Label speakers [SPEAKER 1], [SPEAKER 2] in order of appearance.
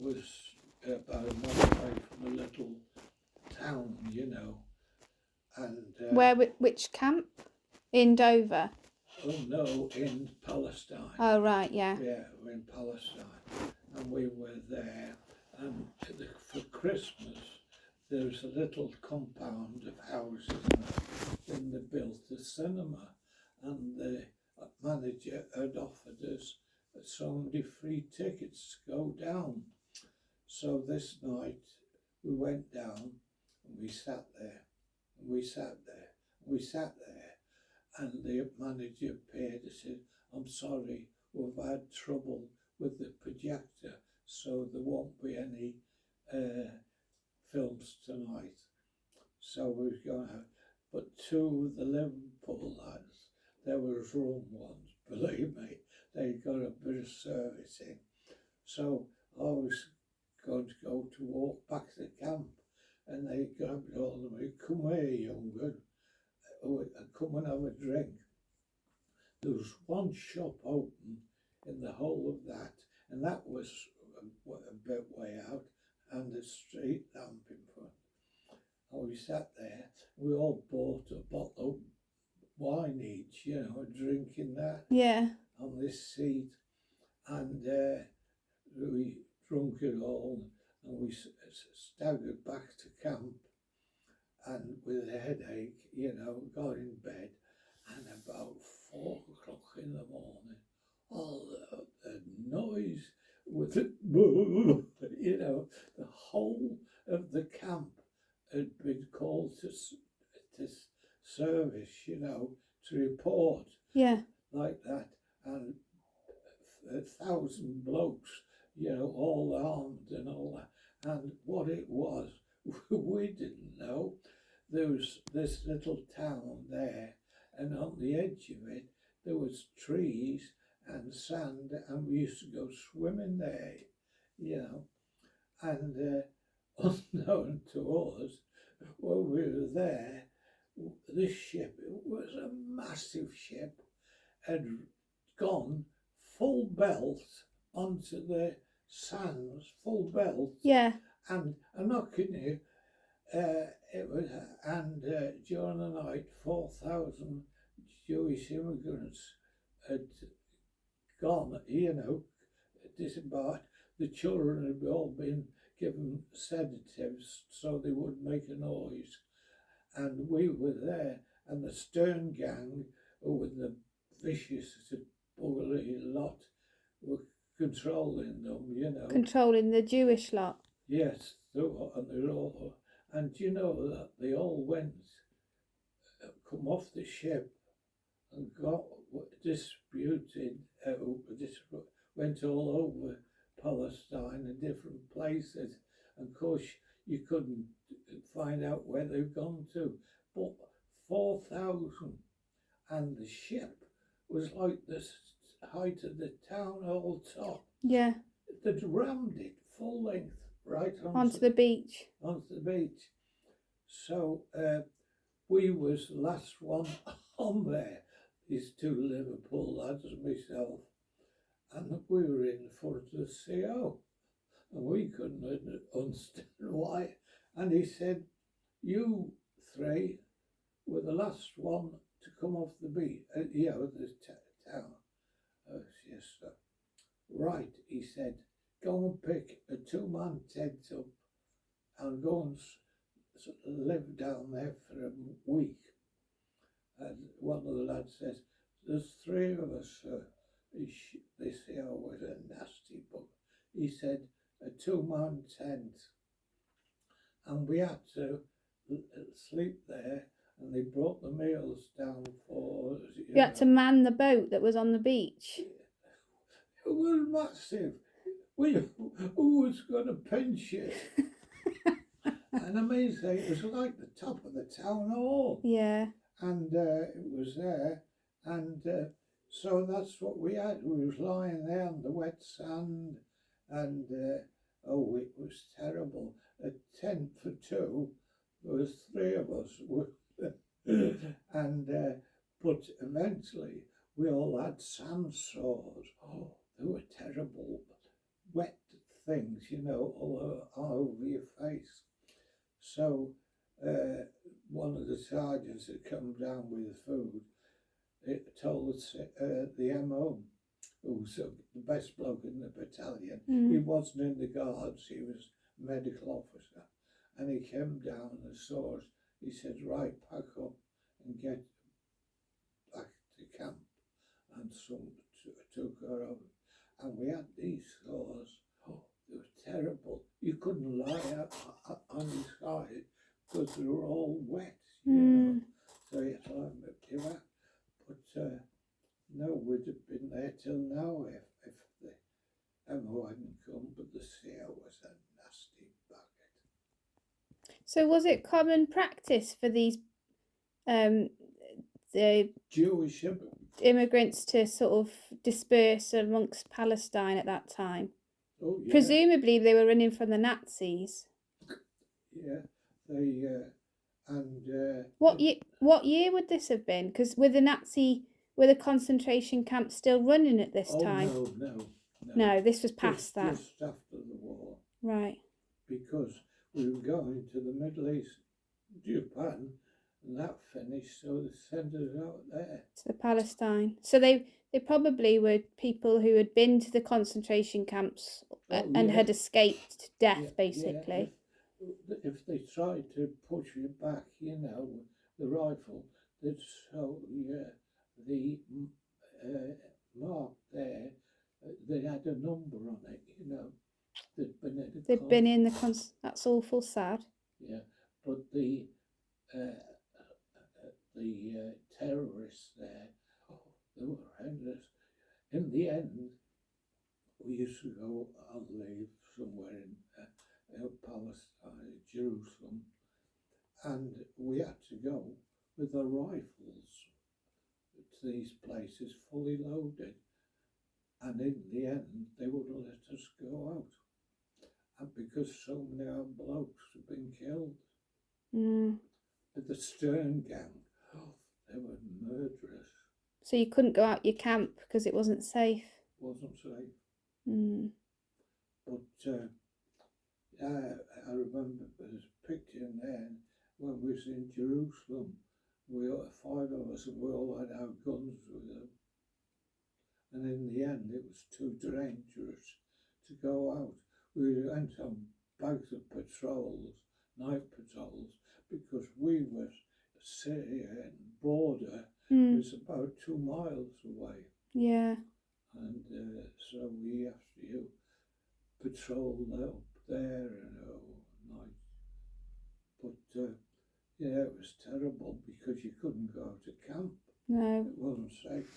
[SPEAKER 1] was about a mile away from a little town, you know, and
[SPEAKER 2] which camp? In Dover.
[SPEAKER 1] oh no, in Palestine.
[SPEAKER 2] Oh right, yeah.
[SPEAKER 1] Yeah, we're in Palestine, and we were there. And for Christmas, there was a little compound of houses, and they built a cinema, and the manager had offered us so many free tickets to go down. So this night we went down and we sat there, and we sat there, and we sat there, and the manager appeared and said, "I'm sorry, we've had trouble with the projector, so there won't be any films tonight." So we was going out, but two of the Liverpool lads, they were wrong ones, believe me, they got a bit of service in. So I was going to go to walk back to the camp, and they grabbed hold of me. "Come here, young one, come and have a drink." There was one shop open in the whole of that, and that was a bit way out, and a street lamp in front. And we sat there, we all bought a bottle of wine each, you know, drinking that on this seat, and we drunk it all, and we staggered back to camp, and with a headache, you know, got in bed, and about 4 o'clock in the morning, all the noise with the, you know, the whole of the camp had been called to service, you know, to report.
[SPEAKER 2] Yeah.
[SPEAKER 1] Like that, and 1,000 blokes, you know, all armed and all that. And what it was, we didn't know. There was this little town there, and on the edge of it, there was trees and sand, and we used to go swimming there, you know. And unknown to us, when we were there, this ship, it was a massive ship, had gone full belt onto the sands, full belt.
[SPEAKER 2] Yeah.
[SPEAKER 1] And I'm not kidding you, it was, and during the night, 4,000 Jewish immigrants had gone, you know, disembarked. The children had all been given sedatives so they wouldn't make a noise. And we were there, and the Stern gang, who were the vicious, bully lot, were controlling them, you know.
[SPEAKER 2] Controlling the Jewish lot.
[SPEAKER 1] Yes, they were, and they were all, and you know that they all went, come off the ship and got disputed, went all over Palestine and different places. And of course, you couldn't find out where they've gone to. But 4,000, and the ship was like the height of the town hall top.
[SPEAKER 2] Yeah.
[SPEAKER 1] They'd rammed it full length right
[SPEAKER 2] onto the beach.
[SPEAKER 1] Onto the beach. So we was the last one on there, these two Liverpool lads and myself, and we were in front of the CO, and we couldn't understand why. And he said, "You three were the last one to come off the beach, you know, the town." Oh, yes, sir. "Right," he said, "go and pick a 2-man tent up and go and live down there for a week." And one of the lads says, "There's 3 of us, sir." This here was a nasty book. He said, "a 2-man tent." And we had to sleep there, and they brought the meals down for us.
[SPEAKER 2] You had to man the boat that was on the beach.
[SPEAKER 1] It was massive. Who was going to pinch it? And I mean, it was like the top of the town hall.
[SPEAKER 2] Yeah.
[SPEAKER 1] And it was there. And so that's what we had. We was lying there on the wet sand. And, oh, it was terrible. A tent for 2. There was 3 of us. And, but eventually we all had sand sores. Oh, they were terrible, wet things, you all over your face. So one of the sergeants that come down with the food, it told us the MO, who was the best bloke in the battalion. He wasn't in the guards, he was a medical officer. And he came down and saw us. He said, right, pack up and get back to camp. And some took her over. And we had these sores. Oh, they were terrible. You couldn't lie on your side because they were all wet, you know. So you had to have a bivouac. But no, we'd have been there till now if the MO hadn't come. But the CO was a nasty bucket.
[SPEAKER 2] So was it common practice for these the
[SPEAKER 1] Jewish
[SPEAKER 2] immigrants to sort of disperse amongst Palestine at that time?
[SPEAKER 1] Oh, yeah.
[SPEAKER 2] Presumably they were running from the Nazis.
[SPEAKER 1] Yeah, they and
[SPEAKER 2] What year would this have been? Because were the concentration camps still running at this time?
[SPEAKER 1] No,
[SPEAKER 2] this was past that.
[SPEAKER 1] Just after the war.
[SPEAKER 2] Right.
[SPEAKER 1] Because we were going to the Middle East, Japan, and that finished, so they sent us out there.
[SPEAKER 2] To the Palestine. So they probably were people who had been to the concentration camps and had escaped death, basically.
[SPEAKER 1] Yeah. If they tried to push you back, you know, the rifle, they'd show the mark there. They had a number on it, you know. They'd
[SPEAKER 2] been in the that's awful sad.
[SPEAKER 1] Yeah, but the terrorists there, oh, they were horrendous. In the end, we used to go on leave somewhere in Palestine, Jerusalem, and we had to go with our rifles to these places fully loaded. And in the end, they wouldn't let us go out. And because so many of our blokes had been killed. But the Stern gang, oh, they were murderous.
[SPEAKER 2] So you couldn't go out your camp because it wasn't safe?
[SPEAKER 1] Wasn't safe. But I remember there's a picture in there when we was in Jerusalem. We were 5 of us and we all had our guns with them. And in the end, it was too dangerous to go out. We went on bags of patrols, night patrols, because we were Syrian border was about 2 miles away.
[SPEAKER 2] Yeah.
[SPEAKER 1] And so we have to patrol up there and night. But yeah, it was terrible because you couldn't go to camp.
[SPEAKER 2] No.
[SPEAKER 1] It wasn't safe.